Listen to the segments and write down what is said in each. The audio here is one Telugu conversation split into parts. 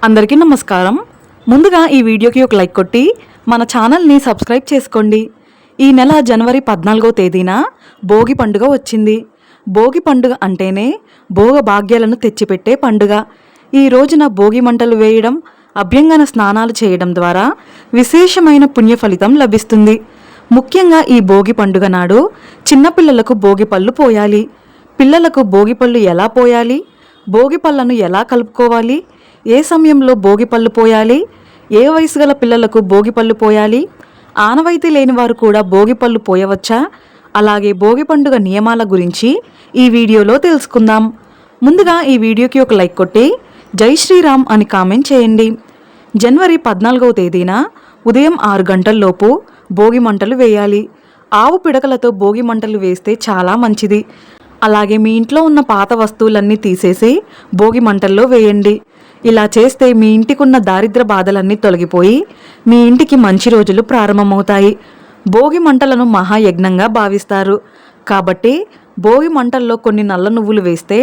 అందరికీ నమస్కారం. ముందుగా ఈ వీడియోకి ఒక లైక్ కొట్టి మన ఛానల్ని సబ్స్క్రైబ్ చేసుకోండి. ఈ నెల జనవరి 14వ తేదీన భోగి పండుగ వచ్చింది. భోగి పండుగ అంటేనే భోగ భాగ్యాలను తెచ్చిపెట్టే పండుగ. ఈ రోజున భోగి మంటలు వేయడం, అభ్యంగన స్నానాలు చేయడం ద్వారా విశేషమైన పుణ్య ఫలితం లభిస్తుంది. ముఖ్యంగా ఈ భోగి పండుగ నాడు చిన్నపిల్లలకు భోగి పళ్ళు పోయాలి. పిల్లలకు భోగి పళ్ళు ఎలా పోయాలి, భోగి పళ్ళను ఎలా కలుపుకోవాలి, ఏ సమయంలో భోగి పళ్ళు పోయాలి, ఏ వయసు గల పిల్లలకు భోగి పళ్ళు పోయాలి, ఆనవాయితీ లేని వారు కూడా భోగి పళ్ళు పోయవచ్చా, అలాగే భోగి పండుగ నియమాల గురించి ఈ వీడియోలో తెలుసుకుందాం. ముందుగా ఈ వీడియోకి ఒక లైక్ కొట్టి జై శ్రీరామ్ అని కామెంట్ చేయండి. జనవరి 14వ తేదీన ఉదయం 6 గంటల్లోపు భోగి మంటలు వేయాలి. ఆవు పిడకలతో భోగి మంటలు వేస్తే చాలా మంచిది. అలాగే మీ ఇంట్లో ఉన్న పాత వస్తువులన్నీ తీసేసి భోగి మంటల్లో వేయండి. ఇలా చేస్తే మీ ఇంటికున్న దారిద్ర బాధలన్నీ తొలగిపోయి మీ ఇంటికి మంచి రోజులు ప్రారంభమవుతాయి. భోగి మంటలను మహాయజ్ఞంగా భావిస్తారు. కాబట్టి భోగి మంటల్లో కొన్ని నల్ల నువ్వులు వేస్తే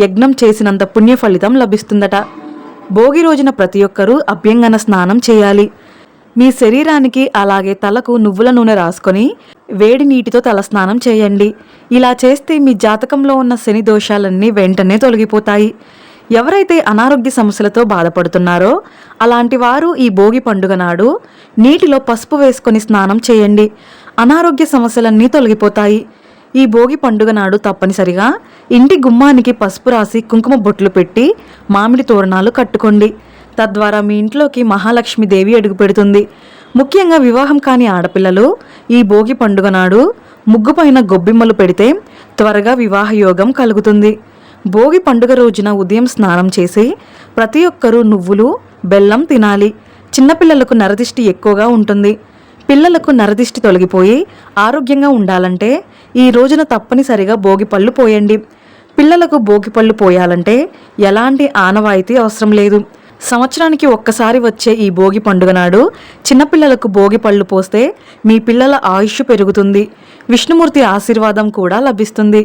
యజ్ఞం చేసినంత పుణ్య ఫలితం లభిస్తుందట. భోగి రోజున ప్రతి ఒక్కరూ అభ్యంగన స్నానం చేయాలి. మీ శరీరానికి అలాగే తలకు నువ్వుల నూనె రాసుకొని వేడి నీటితో తల స్నానం చేయండి. ఇలా చేస్తే మీ జాతకంలో ఉన్న శని దోషాలన్నీ వెంటనే తొలగిపోతాయి. ఎవరైతే అనారోగ్య సమస్యలతో బాధపడుతున్నారో అలాంటి వారు ఈ భోగి పండుగ నాడు నీటిలో పసుపు వేసుకొని స్నానం చేయండి. అనారోగ్య సమస్యలన్నీ తొలగిపోతాయి. ఈ భోగి పండుగ నాడు తప్పనిసరిగా ఇంటి గుమ్మానికి పసుపు రాసి కుంకుమ బొట్లు పెట్టి మామిడి తోరణాలు కట్టుకోండి. తద్వారా మీ ఇంట్లోకి మహాలక్ష్మీదేవి అడుగుపెడుతుంది. ముఖ్యంగా వివాహం కాని ఆడపిల్లలు ఈ భోగి పండుగ నాడు ముగ్గుపైన గొబ్బిమ్మలు పెడితే త్వరగా వివాహ యోగం కలుగుతుంది. భోగి పండుగ రోజున ఉదయం స్నానం చేసి ప్రతి ఒక్కరూ నువ్వులు, బెల్లం తినాలి. చిన్నపిల్లలకు నరదిష్టి ఎక్కువగా ఉంటుంది. పిల్లలకు నరదిష్టి తొలగిపోయి ఆరోగ్యంగా ఉండాలంటే ఈ రోజున తప్పనిసరిగా భోగి పళ్ళు పోయండి. పిల్లలకు భోగి పళ్ళు పోయాలంటే ఎలాంటి ఆనవాయితీ అవసరం లేదు. సంవత్సరానికి ఒక్కసారి వచ్చే ఈ భోగి పండుగ నాడు చిన్నపిల్లలకు భోగి పళ్ళు పోస్తే మీ పిల్లల ఆయుష్ పెరుగుతుంది. విష్ణుమూర్తి ఆశీర్వాదం కూడా లభిస్తుంది.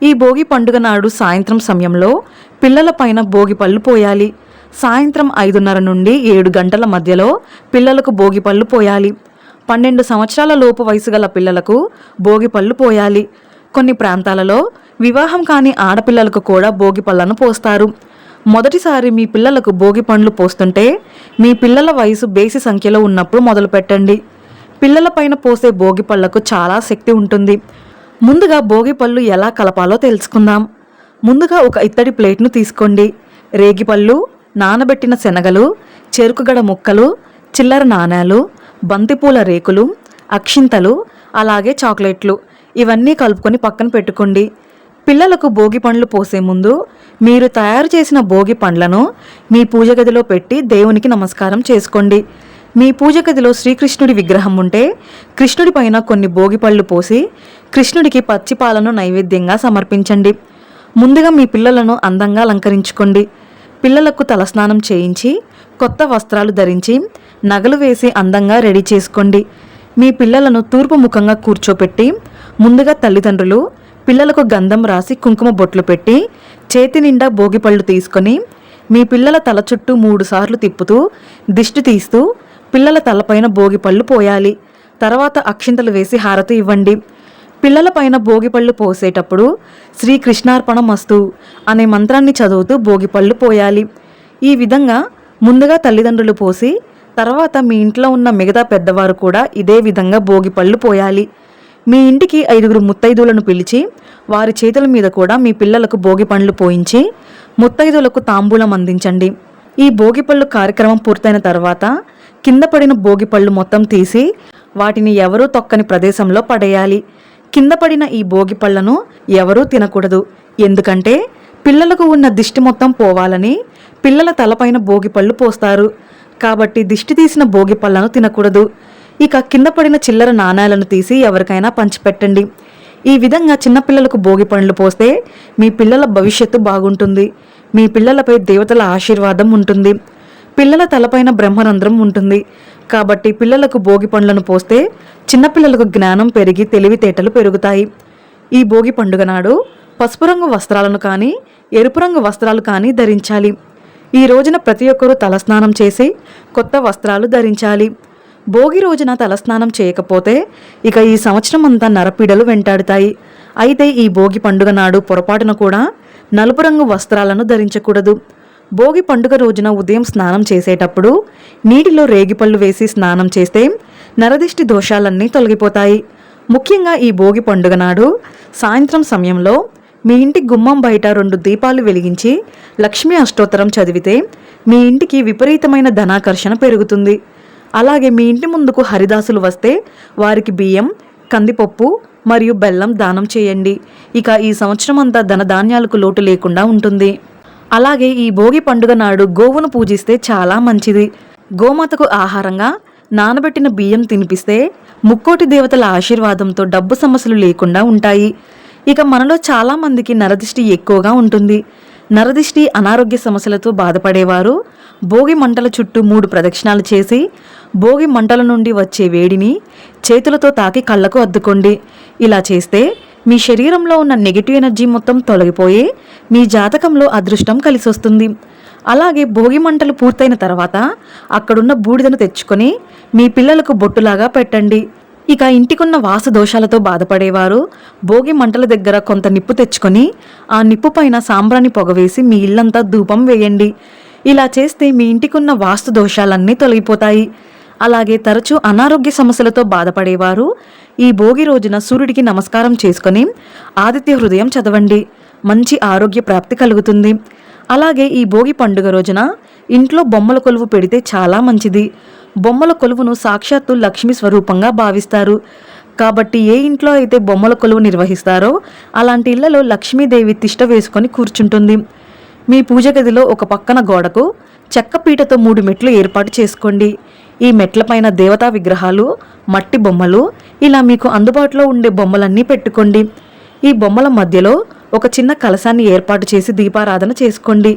ఈ భోగి పండుగ నాడు సాయంత్రం సమయంలో పిల్లల పైన భోగి పళ్ళు పోయాలి. సాయంత్రం 5:30 నుండి 7 గంటల మధ్యలో పిల్లలకు భోగి పళ్ళు పోయాలి. 12 సంవత్సరాల లోపు వయసు గల పిల్లలకు భోగి పళ్ళు పోయాలి. కొన్ని ప్రాంతాలలో వివాహం కాని ఆడపిల్లలకు కూడా భోగి పళ్ళను పోస్తారు. మొదటిసారి మీ పిల్లలకు భోగి పండ్లు పోస్తుంటే మీ పిల్లల వయసు బేసి సంఖ్యలో ఉన్నప్పుడు మొదలు పెట్టండి. పిల్లల పైన పోసే భోగి పళ్ళకు చాలా శక్తి ఉంటుంది. ముందుగా భోగి పళ్ళు ఎలా కలపాలో తెలుసుకుందాం. ముందుగా ఒక ఇత్తడి ప్లేట్ను తీసుకోండి. రేగిపళ్ళు, నానబెట్టిన శనగలు, చెరుకుగడ ముక్కలు, చిల్లర నాణేలు, బంతిపూల రేకులు, అక్షింతలు, అలాగే చాక్లెట్లు ఇవన్నీ కలుపుకొని పక్కన పెట్టుకోండి. పిల్లలకు భోగి పండ్లు పోసే ముందు మీరు తయారు చేసిన భోగి పండ్లను మీ పూజ గదిలో పెట్టి దేవునికి నమస్కారం చేసుకోండి. మీ పూజ గదిలో శ్రీకృష్ణుడి విగ్రహం ఉంటే కృష్ణుడి పైన కొన్ని భోగి పళ్ళు పోసి కృష్ణుడికి పచ్చిపాలను నైవేద్యంగా సమర్పించండి. ముందుగా మీ పిల్లలను అందంగా అలంకరించుకోండి. పిల్లలకు తలస్నానం చేయించి కొత్త వస్త్రాలు ధరించి నగలు వేసి అందంగా రెడీ చేసుకోండి. మీ పిల్లలను తూర్పు ముఖంగా కూర్చోపెట్టి ముందుగా తల్లిదండ్రులు పిల్లలకు గంధం రాసి కుంకుమ బొట్లు పెట్టి చేతి నిండా భోగిపళ్ళు తీసుకొని మీ పిల్లల తల చుట్టూ 3 సార్లు తిప్పుతూ దిష్టి తీస్తూ పిల్లల తలపైన భోగిపళ్ళు పోయాలి. తర్వాత అక్షింతలు వేసి హారతి ఇవ్వండి. పిల్లల పైన భోగిపళ్ళు పోసేటప్పుడు శ్రీకృష్ణార్పణమస్తు అనే మంత్రాన్ని చదువుతూ భోగిపళ్ళు పోయాలి. ఈ విధంగా ముందుగా తల్లిదండ్రులు పోసి తర్వాత మీ ఇంట్లో ఉన్న మిగతా పెద్దవారు కూడా ఇదే విధంగా భోగిపళ్ళు పోయాలి. మీ ఇంటికి 5 ముత్తైదులను పిలిచి వారి చేతుల మీద కూడా మీ పిల్లలకు భోగి పండ్లు పోయించి ముత్తైదులకు తాంబూలం అందించండి. ఈ భోగిపళ్ళు కార్యక్రమం పూర్తయిన తర్వాత కింద పడిన భోగిపళ్ళు మొత్తం తీసి వాటిని ఎవరూ తొక్కని ప్రదేశంలో పడేయాలి. కింద పడిన ఈ భోగిపళ్లను ఎవరూ తినకూడదు. ఎందుకంటే పిల్లలకు ఉన్న దిష్టి మొత్తం పోవాలని పిల్లల తలపైన భోగిపళ్ళు పోస్తారు. కాబట్టి దిష్టి తీసిన భోగిపళ్లను తినకూడదు. ఇక కింద పడిన చిల్లర నాణేలను తీసి ఎవరికైనా పంచిపెట్టండి. ఈ విధంగా చిన్నపిల్లలకు భోగి పండ్లు పోస్తే మీ పిల్లల భవిష్యత్తు బాగుంటుంది. మీ పిల్లలపై దేవతల ఆశీర్వాదం ఉంటుంది. పిల్లల తలపైన బ్రహ్మరంధ్రం ఉంటుంది. కాబట్టి పిల్లలకు భోగి పండ్లను పోస్తే చిన్నపిల్లలకు జ్ఞానం పెరిగి తెలివితేటలు పెరుగుతాయి. ఈ భోగి పండుగ నాడు పసుపు రంగు వస్త్రాలను కానీ ఎరుపు రంగు వస్త్రాలు కానీ ధరించాలి. ఈ రోజున ప్రతి ఒక్కరూ తలస్నానం చేసి కొత్త వస్త్రాలు ధరించాలి. భోగి రోజున తలస్నానం చేయకపోతే ఇక ఈ సంవత్సరం అంతా నరపీడలు వెంటాడుతాయి. అయితే ఈ భోగి పండుగ నాడు పొరపాటున కూడా నలుపు రంగు వస్త్రాలను ధరించకూడదు. భోగి పండుగ రోజున ఉదయం స్నానం చేసేటప్పుడు నీటిలో రేగిపళ్ళు వేసి స్నానం చేస్తే నరదిష్టి దోషాలన్నీ తొలగిపోతాయి. ముఖ్యంగా ఈ భోగి పండుగ నాడు సాయంత్రం సమయంలో మీ ఇంటి గుమ్మం బయట 2 దీపాలు వెలిగించి లక్ష్మీ అష్టోత్తరం చదివితే మీ ఇంటికి విపరీతమైన ధనాకర్షణ పెరుగుతుంది. అలాగే మీ ఇంటి ముందుకు హరిదాసులు వస్తే వారికి బియ్యం, కందిపప్పు మరియు బెల్లం దానం చేయండి. ఇక ఈ సంవత్సరం అంతా ధనధాన్యాలకు లోటు లేకుండా ఉంటుంది. అలాగే ఈ భోగి పండుగ నాడు గోవును పూజిస్తే చాలా మంచిది. గోమాతకు ఆహారంగా నానబెట్టిన బియ్యం తినిపిస్తే ముక్కోటి దేవతల ఆశీర్వాదంతో డబ్బు సమస్యలు లేకుండా ఉంటాయి. ఇక మనలో చాలా మందికి నరదిష్టి ఎక్కువగా ఉంటుంది. నరదిష్టి, అనారోగ్య సమస్యలతో బాధపడేవారు భోగి మంటల చుట్టూ 3 ప్రదక్షిణాలు చేసి భోగి మంటల నుండి వచ్చే వేడిని చేతులతో తాకి కళ్ళకు అద్దుకోండి. ఇలా చేస్తే మీ శరీరంలో ఉన్న నెగిటివ్ ఎనర్జీ మొత్తం తొలగిపోయి మీ జాతకంలో అదృష్టం కలిసొస్తుంది. అలాగే భోగి మంటలు పూర్తయిన తర్వాత అక్కడున్న బూడిదను తెచ్చుకొని మీ పిల్లలకు బొట్టులాగా పెట్టండి. ఇక ఇంటికున్న వాస్తు దోషాలతో బాధపడేవారు భోగి మంటల దగ్గర కొంత నిప్పు తెచ్చుకొని ఆ నిప్పు పైన సాంబ్రాణి పొగవేసి మీ ఇల్లంతా ధూపం వేయండి. ఇలా చేస్తే మీ ఇంటికున్న వాస్తు దోషాలన్నీ తొలగిపోతాయి. అలాగే తరచూ అనారోగ్య సమస్యలతో బాధపడేవారు ఈ భోగి రోజున సూర్యుడికి నమస్కారం చేసుకొని ఆదిత్య హృదయం చదవండి. మంచి ఆరోగ్య ప్రాప్తి కలుగుతుంది. అలాగే ఈ భోగి పండుగ రోజున ఇంట్లో బొమ్మల కొలువు పెడితే చాలా మంచిది. బొమ్మల కొలువును సాక్షాత్తు లక్ష్మీ స్వరూపంగా భావిస్తారు. కాబట్టి ఏ ఇంట్లో అయితే బొమ్మల కొలువు నిర్వహిస్తారో అలాంటి ఇళ్లలో లక్ష్మీదేవి తిష్ట వేసుకొని కూర్చుంటుంది. మీ పూజ గదిలో ఒక పక్కన గోడకు చెక్క పీటతో 3 మెట్లు ఏర్పాటు చేసుకోండి. ఈ మెట్లపైన దేవతా విగ్రహాలు, మట్టి బొమ్మలు, ఇలా మీకు అందుబాటులో ఉండే బొమ్మలన్నీ పెట్టుకోండి. ఈ బొమ్మల మధ్యలో ఒక చిన్న కలశాన్ని ఏర్పాటు చేసి దీపారాధన చేసుకోండి.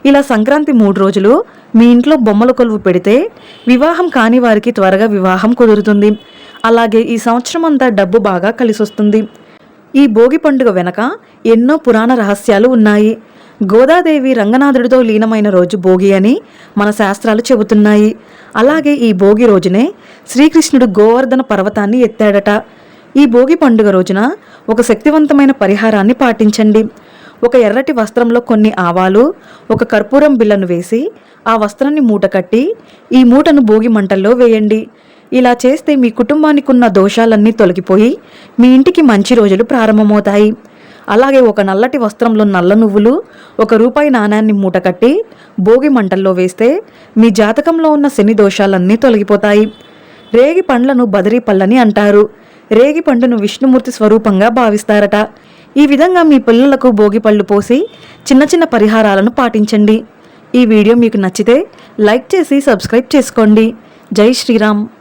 ఇలా సంక్రాంతి 3 రోజులు మీ ఇంట్లో బొమ్మల కొలువు పెడితే వివాహం కాని వారికి త్వరగా వివాహం కుదురుతుంది. అలాగే ఈ సంవత్సరం అంతా డబ్బు బాగా కలిసొస్తుంది. ఈ భోగి పండుగ వెనక ఎన్నో పురాణ రహస్యాలు ఉన్నాయి. గోదాదేవి రంగనాథుడితో లీనమైన రోజు భోగి అని మన శాస్త్రాలు చెబుతున్నాయి. అలాగే ఈ భోగి రోజునే శ్రీకృష్ణుడు గోవర్ధన పర్వతాన్ని ఎత్తాడట. ఈ భోగి పండుగ రోజున ఒక శక్తివంతమైన పరిహారాన్ని పాటించండి. ఒక ఎర్రటి వస్త్రంలో కొన్ని ఆవాలు, ఒక కర్పూరం బిళ్ళను వేసి ఆ వస్త్రాన్ని మూట కట్టి ఈ మూటను భోగి మంటల్లో వేయండి. ఇలా చేస్తే మీ కుటుంబానికి ఉన్న దోషాలన్నీ తొలగిపోయి మీ ఇంటికి మంచి రోజులు ప్రారంభమవుతాయి. అలాగే ఒక నల్లటి వస్త్రంలో నల్ల నువ్వులు, ₹1 నాణాన్ని మూట కట్టి భోగి మంటల్లో వేస్తే మీ జాతకంలో ఉన్న శని దోషాలన్నీ తొలగిపోతాయి. రేగి పండ్లను బదరీ పళ్ళని అంటారు. రేగి పండును విష్ణుమూర్తి స్వరూపంగా భావిస్తారట. ఈ విధంగా మీ పిల్లలకు భోగి పళ్ళు పోసి చిన్న చిన్న పరిహారాలను పాటించండి. ఈ వీడియో మీకు నచ్చితే లైక్ చేసి సబ్స్క్రైబ్ చేసుకోండి. జై శ్రీరామ్.